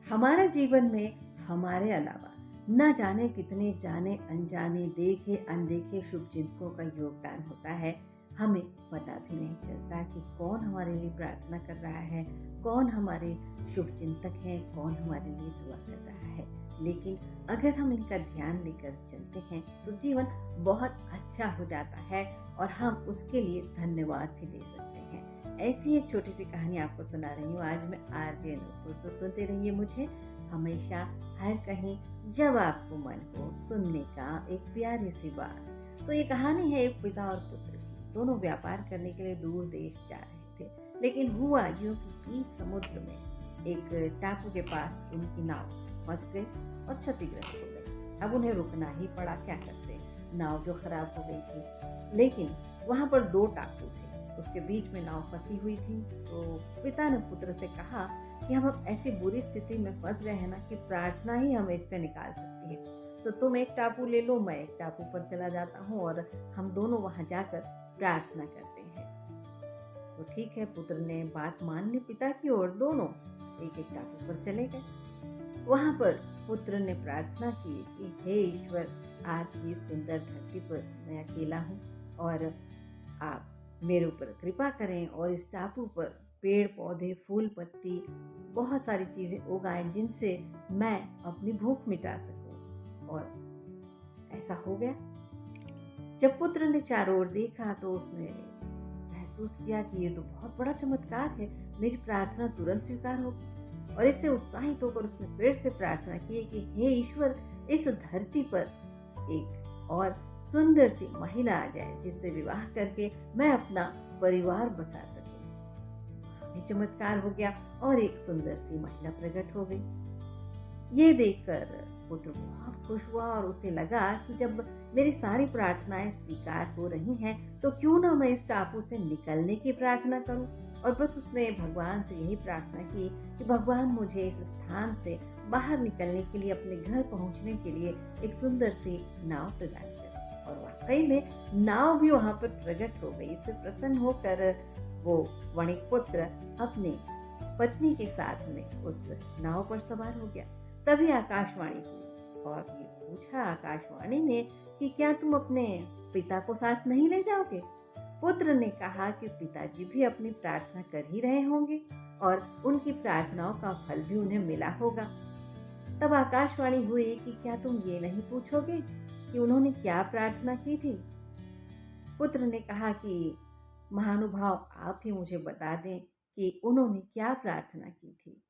हमारे जीवन में हमारे अलावा न जाने कितने जाने अनजाने देखे अनदेखे शुभचिंतकों का योगदान होता है। हमें पता भी नहीं चलता कि कौन हमारे लिए प्रार्थना कर रहा है, कौन हमारे शुभचिंतक हैं, कौन हमारे लिए दुआ कर रहा है। लेकिन अगर हम इनका ध्यान लेकर चलते हैं तो जीवन बहुत अच्छा हो जाता है और हम उसके लिए धन्यवाद भी दे सकते हैं। ऐसी एक छोटी सी कहानी आपको सुना रही हूँ आज मैं, आरजे नूपुर। तो सुनते रहिए मुझे हमेशा, हर कहीं, जब आपको मन हो सुनने का एक प्यारी सी बात। तो ये कहानी है एक पिता और पुत्र की। दोनों व्यापार करने के लिए दूर देश जा रहे थे, लेकिन हुआ यूं कि बीच समुद्र में एक टापू के पास उनकी नाव फंस गई और क्षतिग्रस्त हो गई। अब उन्हें रुकना ही पड़ा, क्या करते, नाव जो खराब हो गई थी। लेकिन वहां पर दो टापू थे, उसके बीच में नाव फंसी हुई थी। तो पिता ने पुत्र से कहा कि हम अब ऐसी बुरी स्थिति में फंस गए हैं ना कि प्रार्थना ही हमें इससे निकाल सकती है। तो तुम एक टापू ले लो, मैं एक टापू पर चला जाता हूँ और हम दोनों वहां जाकर प्रार्थना करते हैं। तो ठीक है, पुत्र ने बात मान ली पिता की और दोनों एक एक टापू पर चले गए। वहां पर पुत्र ने प्रार्थना की कि हे ईश्वर, आपकी इस सुंदर धरती पर मैं अकेला हूँ और आप मेरे ऊपर कृपा करें और इस टापू पर पेड़ पौधे फूल पत्ती बहुत सारी चीजें उगाएं जिनसे मैं अपनी भूख मिटा सकूं। और ऐसा हो गया। जब पुत्र ने चारों ओर देखा तो उसने महसूस किया कि ये तो बहुत बड़ा चमत्कार है, मेरी प्रार्थना तुरंत स्वीकार होगी। और इससे उत्साहित होकर उसने फिर से प्रार्थना की कि हे ईश्वर, इस धरती पर एक और सुंदर सी महिला आ जाए जिससे विवाह करके मैं अपना परिवार बसा सकूं। भी चमत्कार हो गया और एक सुंदर सी महिला प्रकट हो गई। ये देखकर पुत्र बहुत खुश हुआ और उसे लगा कि जब मेरी सारी प्रार्थनाएं स्वीकार हो रही हैं तो क्यों ना मैं इस टापू से निकलने की प्रार्थना करूं। और बस उसने भगवान से यही प्रार्थना की कि भगवान मुझे इस स्थान से बाहर निकलने के लिए, अपने घर पहुंचने के लिए एक सुंदर सी नाव प्रदान करें। और वाकई में नाव भी वहां पर प्रकट हो गई। इससे प्रसन्न होकर वो वणिक पुत्र अपनी पत्नी के साथ में उस नाव पर सवार हो गया। तभी आकाशवाणी हुई और ये पूछा आकाशवाणी ने कि क्या तुम अपने पिता को साथ नहीं ले जाओगे। पुत्र ने कहा कि पिताजी भी अपनी प्रार्थना कर ही रहे होंगे और उनकी प्रार्थनाओं का फल भी उन्हें मिला होगा। तब आकाशवाणी हुई कि क्या तुम ये नहीं पूछोगे कि उन्होंने क्या प्रार्थना की थी। पुत्र ने कहा कि महानुभाव, आप ही मुझे बता दें कि उन्होंने क्या प्रार्थना की थी।